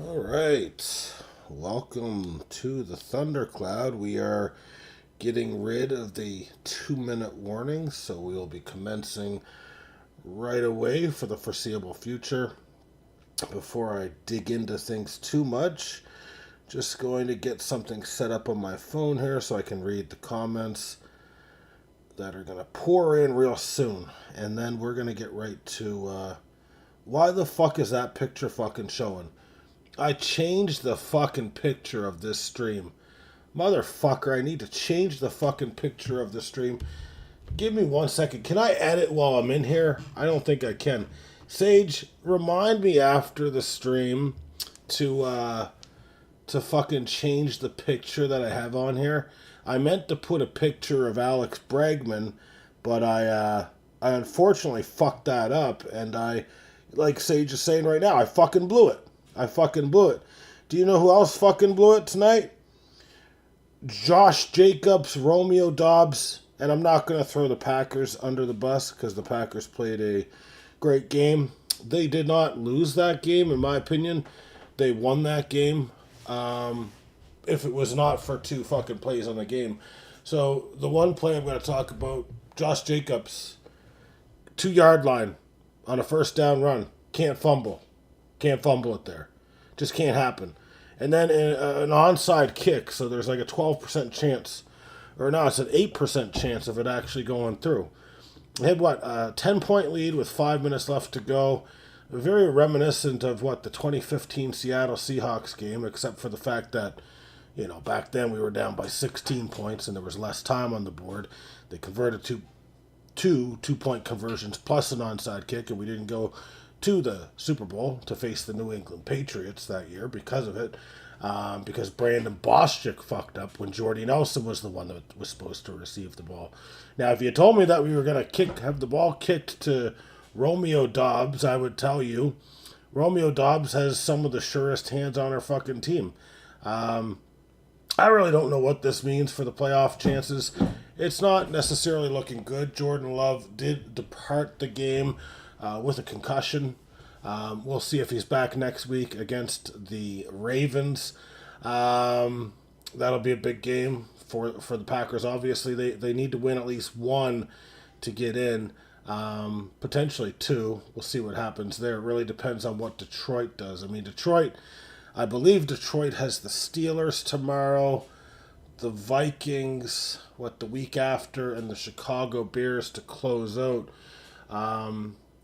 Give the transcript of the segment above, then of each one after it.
All right. Welcome to the Thundercloud. We are getting rid of the 2 minute warning, so we will be commencing right away for the foreseeable future. Before I dig into things too much, just going to get something set up on my phone here so I can read the comments that are going to pour in real soon. And then we're going to get right to why the fuck is that picture fucking showing? I changed the fucking picture of this stream. Motherfucker, I need to change the fucking picture of the stream. Give me 1 second. Can I edit while I'm in here? I don't think I can. Sage, remind me after the stream to fucking change the picture that I have on here. I meant to put a picture of Alex Bregman, but I unfortunately fucked that up, and like Sage is saying right now, I fucking blew it. I fucking blew it. Do you know who else fucking blew it tonight? Josh Jacobs, Romeo Dobbs, and I'm not going to throw the Packers under the bus because the Packers played a great game. They did not lose that game, in my opinion. They won that game. If it was not for two fucking plays on the game. So the one play I'm going to talk about, Josh Jacobs, 2 yard line on a first down run. Can't fumble. Can't fumble it there. Just can't happen. And then an onside kick, so there's like a 12% chance, or no, it's an 8% chance of it actually going through. They had what, a 10-point lead with 5 minutes left to go. Very reminiscent of what, the 2015 Seattle Seahawks game, except for the fact that, back then we were down by 16 points and there was less time on the board. They converted to two 2-point conversions plus an onside kick, and we didn't go to the Super Bowl to face the New England Patriots that year because of it. Because Brandon Boschick fucked up when Jordy Nelson was the one that was supposed to receive the ball. Now, if you told me that we were going to have the ball kicked to Romeo Dobbs, I would tell you Romeo Dobbs has some of the surest hands on our fucking team. I really don't know what this means for the playoff chances. It's not necessarily looking good. Jordan Love did depart the game with a concussion. We'll see if he's back next week against the Ravens. That'll be a big game for the Packers. Obviously, they need to win at least one to get in, potentially two. We'll see what happens there. It really depends on what Detroit does. I believe Detroit has the Steelers tomorrow, the Vikings, the week after, and the Chicago Bears to close out.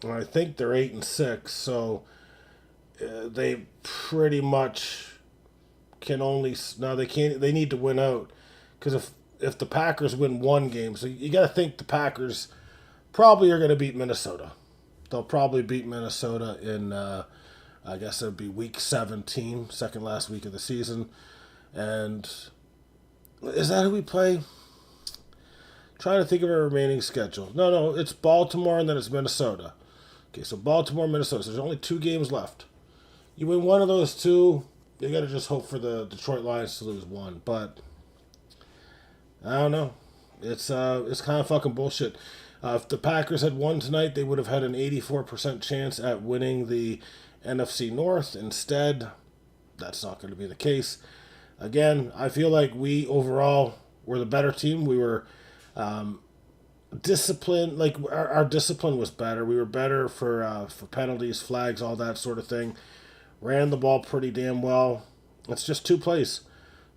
I think they're 8-6, so they pretty much can only now they can't. They need to win out because if the Packers win one game, so you got to think the Packers probably are going to beat Minnesota. They'll probably beat Minnesota in I guess it would be week 17, second last week of the season, and is that who we play? Trying to think of our remaining schedule. No, it's Baltimore and then it's Minnesota. Okay, so Baltimore, Minnesota. So there's only 2 games left. You win one of those two, you got to just hope for the Detroit Lions to lose one. But I don't know. It's kind of fucking bullshit. If the Packers had won tonight, they would have had an 84% chance at winning the NFC North. Instead, that's not going to be the case. Again, I feel like we overall were the better team. We were discipline, like our discipline was better. We were better for penalties, flags, all that sort of thing. Ran the ball pretty damn well. It's just two plays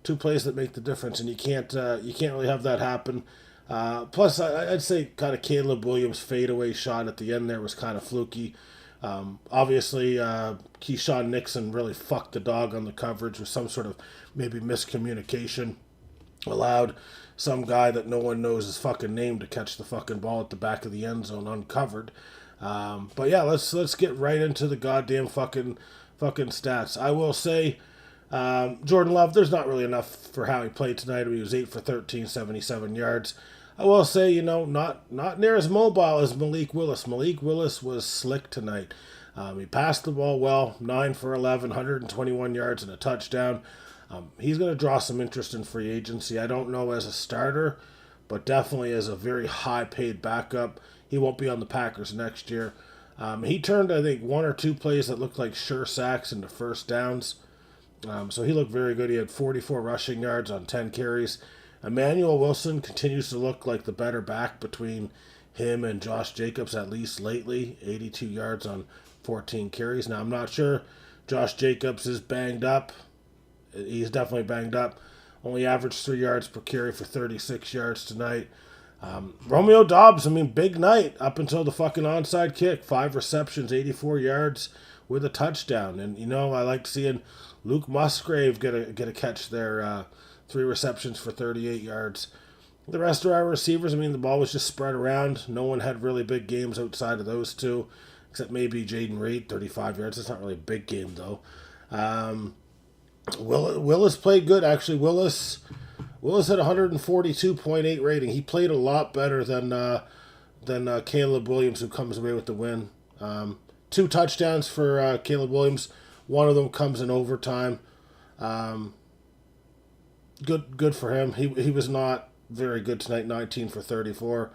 that make the difference, and you can't really have that happen. Plus, I'd say kind of Caleb Williams' fadeaway shot at the end there was kind of fluky. Obviously, Keyshawn Nixon really fucked the dog on the coverage with some sort of maybe miscommunication. Allowed some guy that no one knows his fucking name to catch the fucking ball at the back of the end zone uncovered. But yeah, let's get right into the goddamn fucking stats. I will say, Jordan Love, there's not really enough for how he played tonight. He was 8 for 13, 77 yards. I will say, not near as mobile as Malik Willis. Malik Willis was slick tonight. He passed the ball well, 9 for 11, 121 yards and a touchdown. He's going to draw some interest in free agency. I don't know as a starter, but definitely as a very high-paid backup. He won't be on the Packers next year. He turned, I think, 1 or 2 plays that looked like sure sacks into first downs. So he looked very good. He had 44 rushing yards on 10 carries. Emmanuel Wilson continues to look like the better back between him and Josh Jacobs, at least lately. 82 yards on 14 carries. Now, I'm not sure Josh Jacobs is banged up. He's definitely banged up. Only averaged 3 yards per carry for 36 yards tonight. Romeo Doubs, I mean, big night up until the fucking onside kick. 5 receptions, 84 yards with a touchdown. And, you know, I like seeing Luke Musgrave get a catch there. 3 receptions for 38 yards. The rest of our receivers, I mean, the ball was just spread around. No one had really big games outside of those two, except maybe Jaden Reed, 35 yards. That's not really a big game, though. Willis played good, actually. Willis had 142.8 rating. He played a lot better than Caleb Williams, who comes away with the win. 2 touchdowns for Caleb Williams. One of them comes in overtime. Good for him. He was not very good tonight, 19 for 34.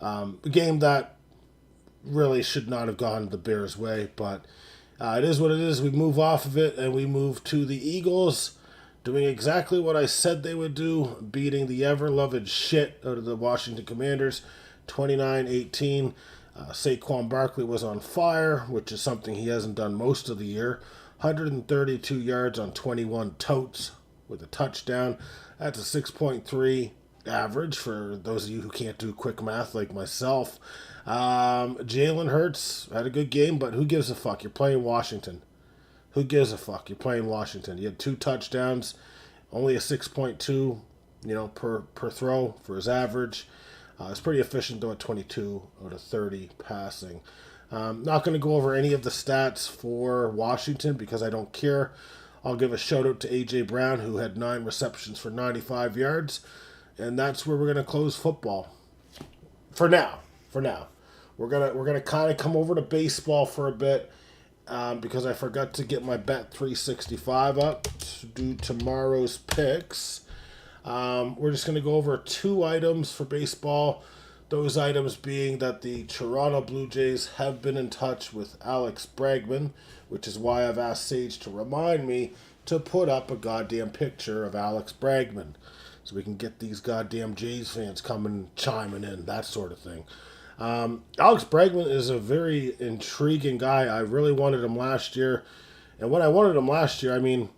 A game that really should not have gone the Bears' way, but it is what it is. We move off of it, and we move to the Eagles, doing exactly what I said they would do, beating the ever-loved shit out of the Washington Commanders, 29-18. Saquon Barkley was on fire, which is something he hasn't done most of the year. 132 yards on 21 totes with a touchdown. That's a 6.3 average for those of you who can't do quick math like myself. Jalen Hurts had a good game, but who gives a fuck? You're playing Washington. Who gives a fuck? You're playing Washington. You had 2 touchdowns, only a 6.2, per throw for his average. It's pretty efficient though at 22 out of 30 passing. Not going to go over any of the stats for Washington because I don't care. I'll give a shout out to A.J. Brown, who had 9 receptions for 95 yards. And that's where we're going to close football. For now. We're gonna kind of come over to baseball for a bit because I forgot to get my Bet 365 up to do tomorrow's picks. We're just going to go over 2 items for baseball. Those items being that the Toronto Blue Jays have been in touch with Alex Bregman, which is why I've asked Sage to remind me to put up a goddamn picture of Alex Bregman so we can get these goddamn Jays fans coming, chiming in, that sort of thing. Alex Bregman is a very intriguing guy. I really wanted him last year. And when I wanted him last year, I mean,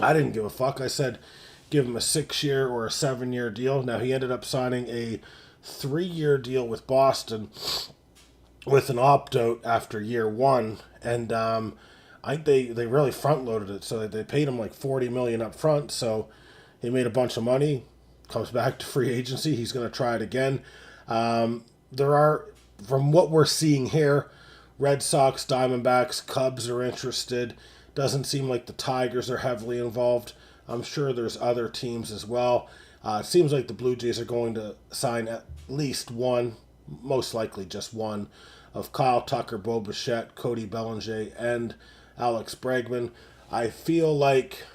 I didn't give a fuck. I said give him a 6-year or a 7-year deal. Now, he ended up signing a 3-year deal with Boston with an opt-out after year 1. And I think they really front-loaded it. So they paid him like $40 million up front. So he made a bunch of money. Comes back to free agency. He's going to try it again. There are, from what we're seeing here, Red Sox, Diamondbacks, Cubs are interested. Doesn't seem like the Tigers are heavily involved. I'm sure there's other teams as well. It seems like the Blue Jays are going to sign at least one, most likely just one, of Kyle Tucker, Bo Bichette, Cody Bellinger, and Alex Bregman. I feel like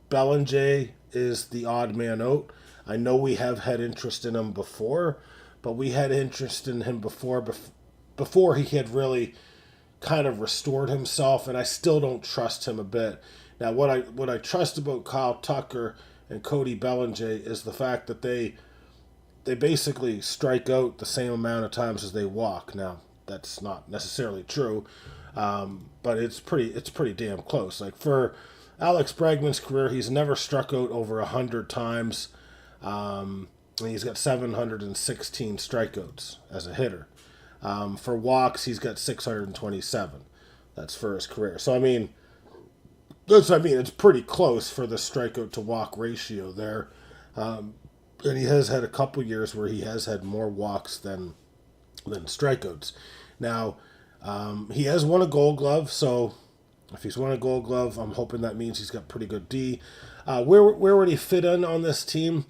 Bellinger is the odd man out. I know we have had interest in him before, but we had interest in him before he had really kind of restored himself, and I still don't trust him a bit. Now, what I trust about Kyle Tucker and Cody Bellinger is the fact that they basically strike out the same amount of times as they walk. Now, that's not necessarily true, but it's pretty damn close. Like for Alex Bregman's career, he's never struck out over 100 times. And he's got 716 strikeouts as a hitter. For walks, he's got 627. That's for his career. So, I mean, it's pretty close for the strikeout to walk ratio there. And he has had a couple years where he has had more walks than strikeouts. Now, he has won a Gold Glove, so if he's won a Gold Glove, I'm hoping that means he's got pretty good D. Where would he fit in on this team?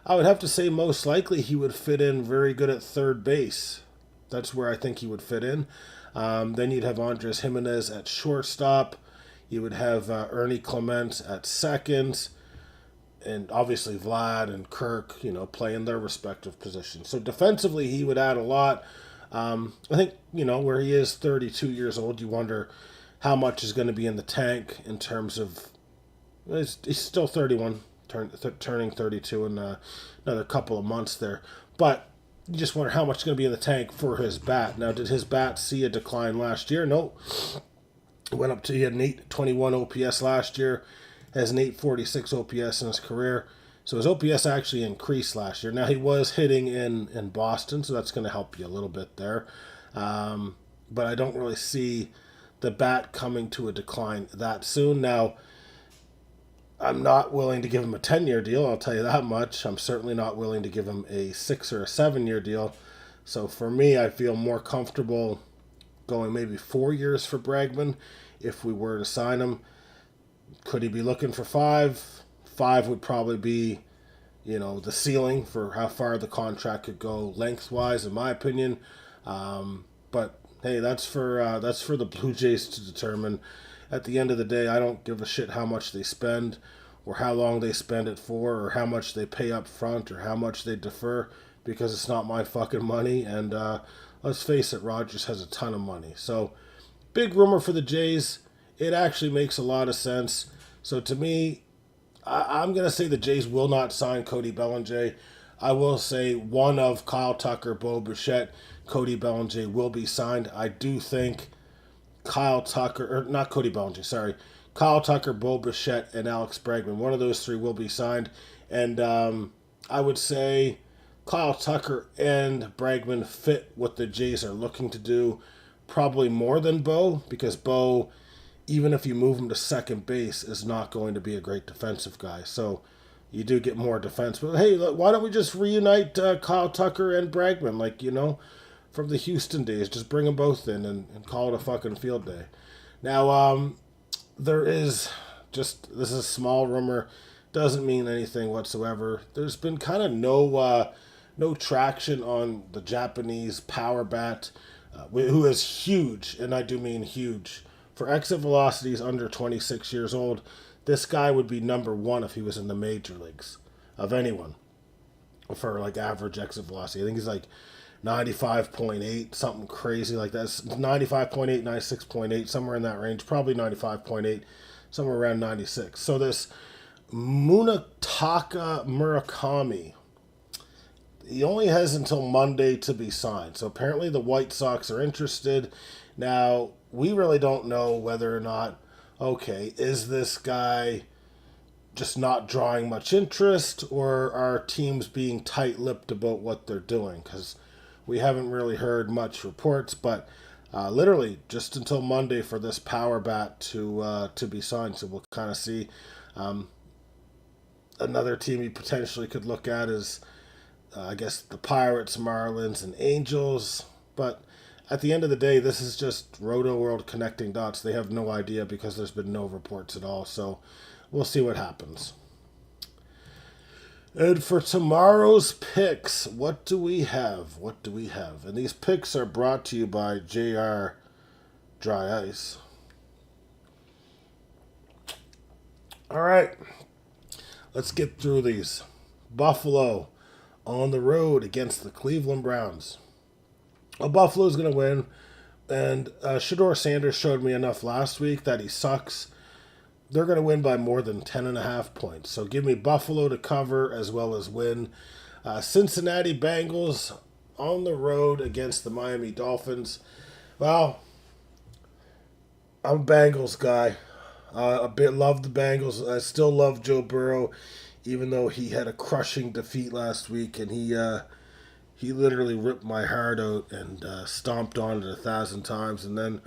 I would have to say most likely he would fit in very good at third base. That's where I think he would fit in. Then you'd have Andres Jimenez at shortstop. You would have Ernie Clement at second. And obviously Vlad and Kirk, play in their respective positions. So defensively, he would add a lot. I think, where he is 32 years old, you wonder how much is going to be in the tank in terms of, he's still 31, turning 32 in another couple of months there. But you just wonder how much is going to be in the tank for his bat. Now, did his bat see a decline last year? No. Went up to, he had an 821 OPS last year, has an 846 OPS in his career. So his OPS actually increased last year. Now he was hitting in Boston, so that's going to help you a little bit there. But I don't really see the bat coming to a decline that soon. Now, I'm not willing to give him a 10-year deal, I'll tell you that much. I'm certainly not willing to give him a 6 or a 7-year deal. So for me, I feel more comfortable going maybe 4 years for Bregman if we were to sign him. Could he be looking for 5? 5 would probably be, the ceiling for how far the contract could go lengthwise, in my opinion. But hey, that's for the Blue Jays to determine. At the end of the day, I don't give a shit how much they spend, or how long they spend it for, or how much they pay up front, or how much they defer, because it's not my fucking money. And let's face it, Rogers has a ton of money. So, big rumor for the Jays. It actually makes a lot of sense. So to me, I'm going to say the Jays will not sign Cody Bellinger. I will say one of Kyle Tucker, Bo Bichette, Cody Bellinger will be signed. I do think Kyle Tucker, Kyle Tucker, Bo Bichette, and Alex Bregman, one of those three will be signed. And I would say Kyle Tucker and Bregman fit what the Jays are looking to do, probably more than Bo, because Bo, even if you move him to second base, is not going to be a great defensive guy. So you do get more defense. But hey, why don't we just reunite Kyle Tucker and Bregman, from the Houston days? Just bring them both in and call it a fucking field day. Now, there is this is a small rumor, doesn't mean anything whatsoever. There's been kind of no traction on the Japanese power bat, who is huge, and I do mean huge. For exit velocities under 26 years old, this guy would be number one if he was in the major leagues of anyone for average exit velocity. I think he's 95.8, something crazy like that. 95.8, 96.8, somewhere in that range. Probably 95.8, somewhere around 96. So this Munetaka Murakami, he only has until Monday to be signed. So apparently the White Sox are interested. Now, we really don't know whether or not, is this guy just not drawing much interest, or are teams being tight-lipped about what they're doing? Because we haven't really heard much reports, but literally just until Monday for this power bat to be signed. So we'll kind of see. Another team you potentially could look at is, I guess, the Pirates, Marlins, and Angels. But at the end of the day, this is just Roto World connecting dots. They have no idea because there's been no reports at all. So we'll see what happens. And for tomorrow's picks, what do we have? And these picks are brought to you by JR Dry Ice. All right, let's get through these. Buffalo on the road against the Cleveland Browns. Well, Buffalo's going to win, and Shedeur Sanders showed me enough last week that he sucks. They're going to win by more than 10.5 points. So give me Buffalo to cover as well as win. Cincinnati Bengals on the road against the Miami Dolphins. Well, I'm a Bengals guy. Love the Bengals. I still love Joe Burrow, even though he had a crushing defeat last week, and he literally ripped my heart out and stomped on it 1,000 times, and then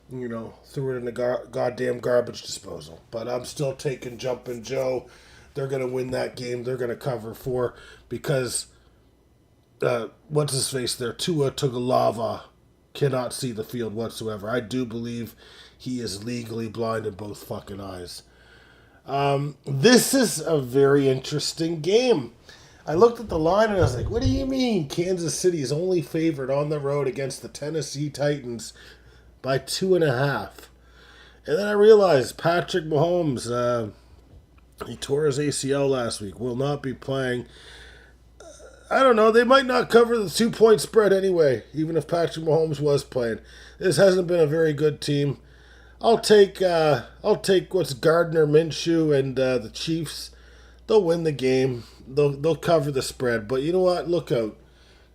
threw it in the goddamn garbage disposal. But I'm still taking Jumpin' Joe. They're going to win that game. They're going to cover 4 because, what's his face there? Tua Tagovailoa cannot see the field whatsoever. I do believe he is legally blind in both fucking eyes. This is a very interesting game. I looked at the line and I was like, what do you mean Kansas City is only favored on the road against the Tennessee Titans by 2.5? And then I realized Patrick Mahomes, he tore his ACL last week, will not be playing. I don't know, they might not cover the 2-point spread anyway, even if Patrick Mahomes was playing. This hasn't been a very good team. I'll take what's Gardner Minshew and the Chiefs. They'll win the game. They'll cover the spread. But you know what? Look out.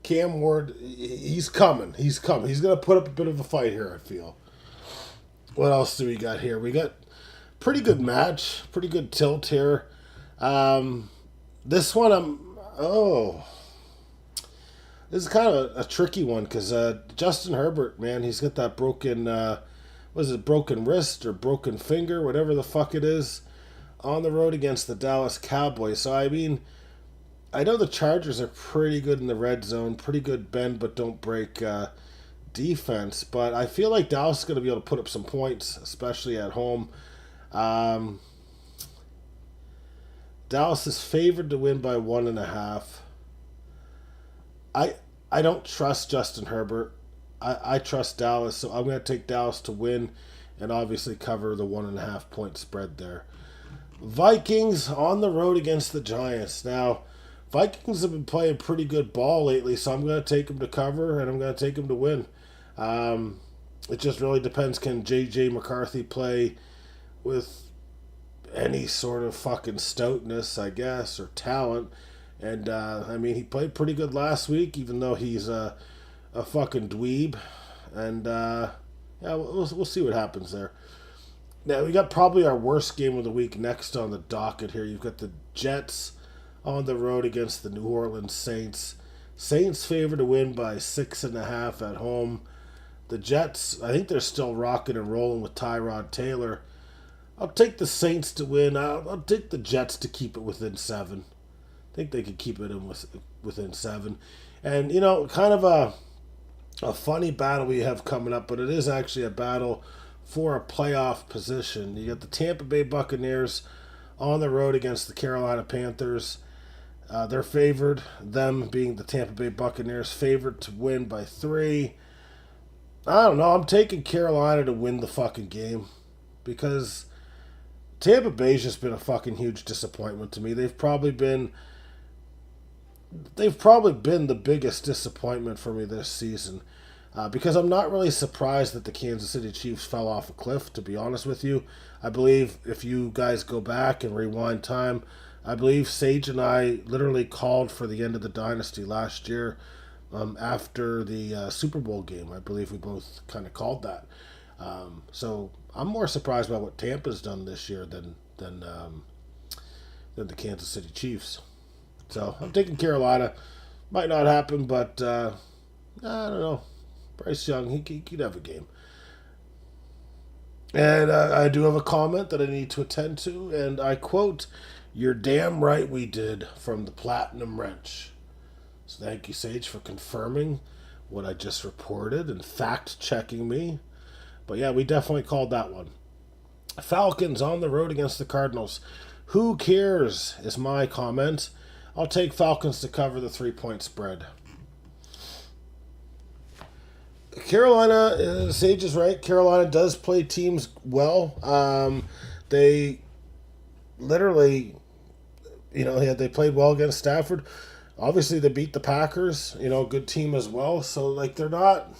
Cam Ward, he's coming. He's coming. He's going to put up a bit of a fight here, I feel. What else do we got here? We got pretty good match. Pretty good tilt here. This one, this is kind of a tricky one because Justin Herbert, man, he's got that broken, broken wrist or broken finger, whatever the fuck it is, on the road against the Dallas Cowboys. So, I mean, I know the Chargers are pretty good in the red zone, pretty good bend but don't break defense, but I feel like Dallas is going to be able to put up some points, especially at home. Um, Dallas is favored to win by 1.5. I don't trust Justin Herbert. I trust Dallas, so I'm going to take Dallas to win and obviously cover the 1.5 point spread there. Vikings on the road against the Giants. Now, Vikings have been playing pretty good ball lately, so I'm going to take them to cover and I'm going to take them to win. It just really depends. Can J.J. McCarthy play with any sort of fucking stoutness, I guess, or talent? And, I mean, he played pretty good last week, even though he's a fucking dweeb. And, yeah, we'll see what happens there. Now, we got probably our worst game of the week next on the docket here. You've got the Jets on the road against the New Orleans Saints. Saints favored to win by 6.5 at home. The Jets, I think they're still rocking and rolling with Tyrod Taylor. I'll take the Saints to win. I'll take the Jets to keep it within 7. I think they could keep it within 7. And, you know, kind of a funny battle we have coming up, but it is actually a battle for a playoff position. You got the Tampa Bay Buccaneers on the road against the Carolina Panthers. They're favored, them being the Tampa Bay Buccaneers, favored to win by 3. I don't know. I'm taking Carolina to win the fucking game because Tampa Bay's just been a fucking huge disappointment to me. They've probably been the biggest disappointment for me this season. Because I'm not really surprised that the Kansas City Chiefs fell off a cliff, to be honest with you. I believe if you guys go back and rewind time, I believe Sage and I literally called for the end of the dynasty last year after the Super Bowl game. I believe we both kind of called that. So I'm more surprised by what Tampa's done this year than the Kansas City Chiefs. So I'm taking Carolina. Might not happen, but I don't know. Bryce Young, he could have a game. And I do have a comment that I need to attend to, and I quote, "You're damn right we did," from the Platinum Wrench. So thank you, Sage, for confirming what I just reported and fact-checking me. But yeah, we definitely called that one. Falcons on the road against the Cardinals. Who cares is my comment. I'll take Falcons to cover the 3-point spread. Carolina, Sage is right. Carolina does play teams well. They literally, they played well against Stafford. Obviously, they beat the Packers. Good team as well. So, like, they're not.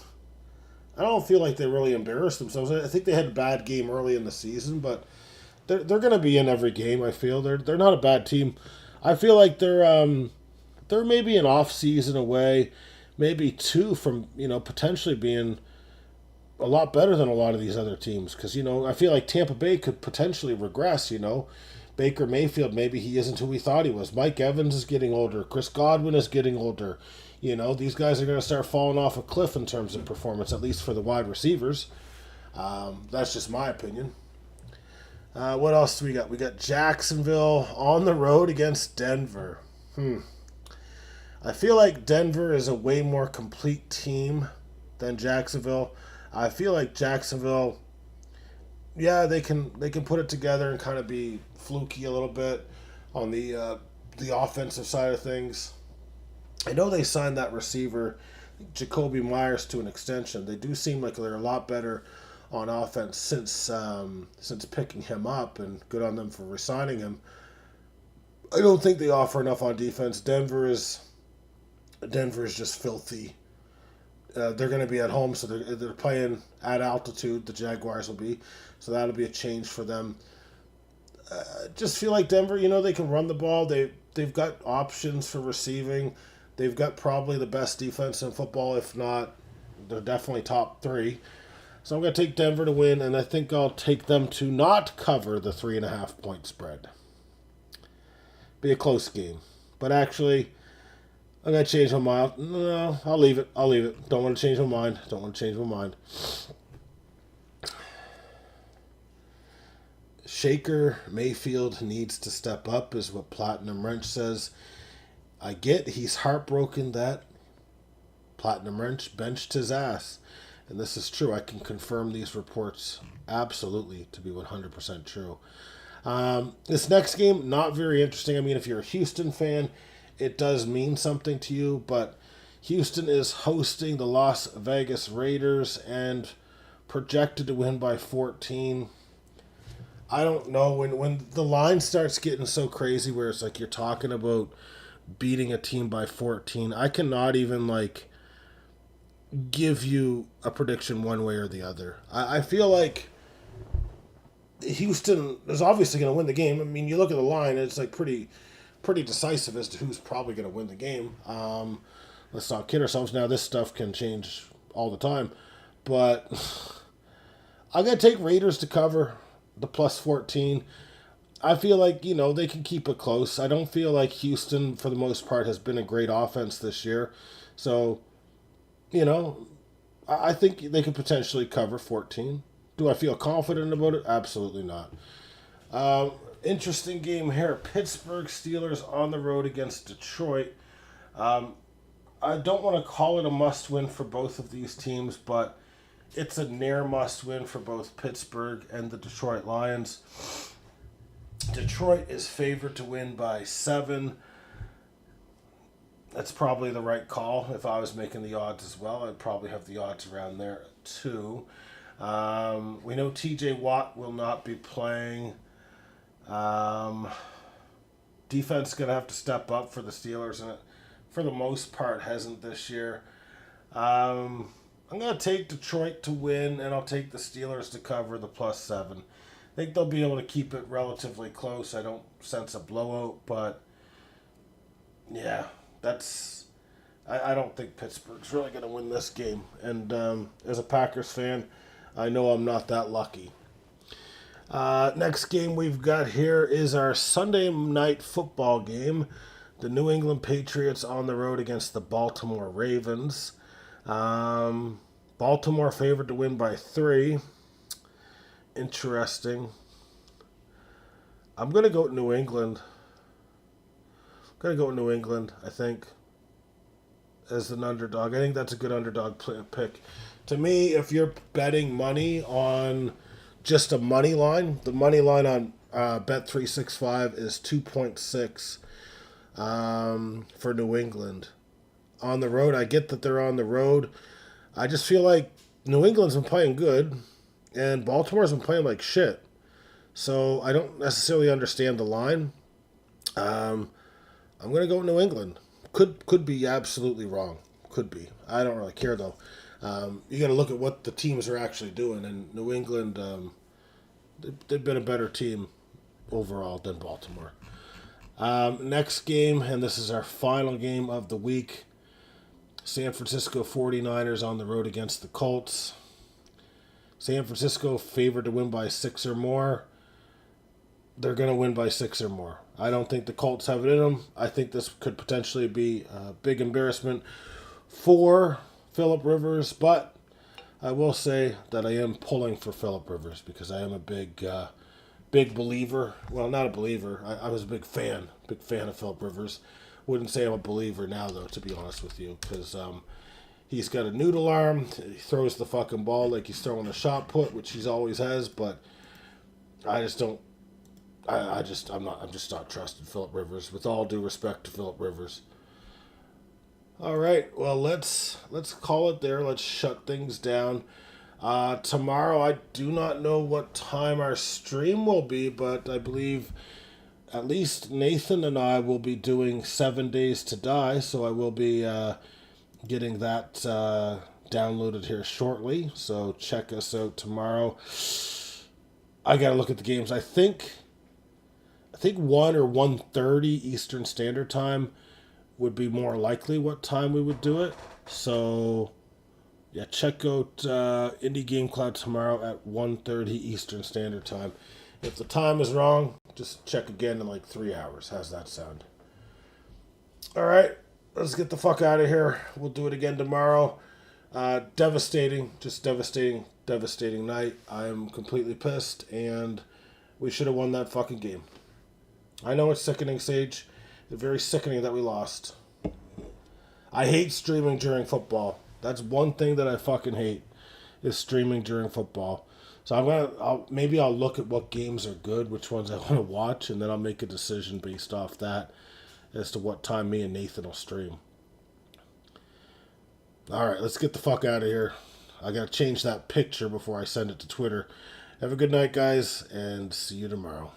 I don't feel like they really embarrassed themselves. I think they had a bad game early in the season, but they're going to be in every game. I feel they're not a bad team. I feel like they're maybe an off season away. Maybe 2 from, potentially being a lot better than a lot of these other teams. Because, I feel like Tampa Bay could potentially regress, Baker Mayfield, maybe he isn't who we thought he was. Mike Evans is getting older. Chris Godwin is getting older. These guys are going to start falling off a cliff in terms of performance, at least for the wide receivers. That's just my opinion. What else do we got? We got Jacksonville on the road against Denver. I feel like Denver is a way more complete team than Jacksonville. I feel like Jacksonville, yeah, they can put it together and kind of be fluky a little bit on the offensive side of things. I know they signed that receiver, Jacoby Myers, to an extension. They do seem like they're a lot better on offense since picking him up, and good on them for re-signing him. I don't think they offer enough on defense. Denver is just filthy. They're going to be at home, so they're playing at altitude. The Jaguars will be, so that'll be a change for them. Just feel like Denver, they can run the ball. They've got options for receiving. They've got probably the best defense in football, if not, they're definitely top three. So I'm going to take Denver to win, and I think I'll take them to not cover the 3.5-point spread. Be a close game, but actually, I'm going to change my mind. No, I'll leave it. Don't want to change my mind. Shaker Mayfield needs to step up, is what Platinum Wrench says. I get he's heartbroken that Platinum Wrench benched his ass. And this is true. I can confirm these reports absolutely to be 100% true. This next game, not very interesting. I mean, if you're a Houston fan, it does mean something to you, but Houston is hosting the Las Vegas Raiders and projected to win by 14. I don't know. When the line starts getting so crazy where it's like you're talking about beating a team by 14, I cannot even, give you a prediction one way or the other. I feel like Houston is obviously going to win the game. I mean, you look at the line, it's pretty decisive as to who's probably going to win the game. Let's not kid ourselves. Now, this stuff can change all the time. But I'm going to take Raiders to cover the plus 14. I feel like, they can keep it close. I don't feel like Houston, for the most part, has been a great offense this year. So, I think they could potentially cover 14. Do I feel confident about it? Absolutely not. Interesting game here. Pittsburgh Steelers on the road against Detroit. I don't want to call it a must-win for both of these teams, but it's a near must-win for both Pittsburgh and the Detroit Lions. Detroit is favored to win by 7. That's probably the right call. If I was making the odds as well, I'd probably have the odds around there too. We know TJ Watt will not be playing. Defense is going to have to step up for the Steelers, and it, for the most part, hasn't this year. I'm going to take Detroit to win, and I'll take the Steelers to cover the plus 7. I think they'll be able to keep it relatively close. I don't sense a blowout, but yeah, I don't think Pittsburgh's really going to win this game. And as a Packers fan, I know I'm not that lucky. Next game we've got here is our Sunday night football game. The New England Patriots on the road against the Baltimore Ravens. Baltimore favored to win by 3. Interesting. I'm going to go with New England. I think, as an underdog. I think that's a good underdog pick. To me, if you're betting money on just a money line, the money line on Bet365 is 2.6 for New England. On the road, I get that they're on the road. I just feel like New England's been playing good, and Baltimore's been playing like shit. So I don't necessarily understand the line. I'm going to go with New England. Could be absolutely wrong. Could be. I don't really care, though. You got to look at what the teams are actually doing. And New England, they've been a better team overall than Baltimore. Next game, and this is our final game of the week. San Francisco 49ers on the road against the Colts. San Francisco favored to win by 6 or more. They're going to win by 6 or more. I don't think the Colts have it in them. I think this could potentially be a big embarrassment for Phillip Rivers, but I will say that I am pulling for Phillip Rivers because I am a big believer. Well, not a believer. I was a big fan of Phillip Rivers. Wouldn't say I'm a believer now, though, to be honest with you, because he's got a noodle arm. He throws the fucking ball like he's throwing a shot put, which he always has, but I just don't. I'm just not trusting Phillip Rivers. With all due respect to Phillip Rivers. All right, well let's call it there. Let's shut things down. Tomorrow, I do not know what time our stream will be, but I believe at least Nathan and I will be doing 7 Days to Die, so I will be getting that downloaded here shortly. So check us out tomorrow. I gotta look at the games. I think 1 or 1:30 Eastern Standard Time would be more likely what time we would do it. So yeah, check out Indie Game Cloud tomorrow at 1:30 Eastern Standard Time. If the time is wrong, just check again in like 3 hours. How's that sound? All right, let's get the fuck out of here. We'll do it again tomorrow. Devastating, just devastating night. I am completely pissed, and we should have won that fucking game. I know it's sickening, Sage. It's very sickening that we lost. I hate streaming during football. That's one thing that I fucking hate, is streaming during football. So maybe I'll look at what games are good, which ones I want to watch, and then I'll make a decision based off that as to what time me and Nathan will stream. Alright, let's get the fuck out of here. I gotta change that picture before I send it to Twitter. Have a good night, guys, and see you tomorrow.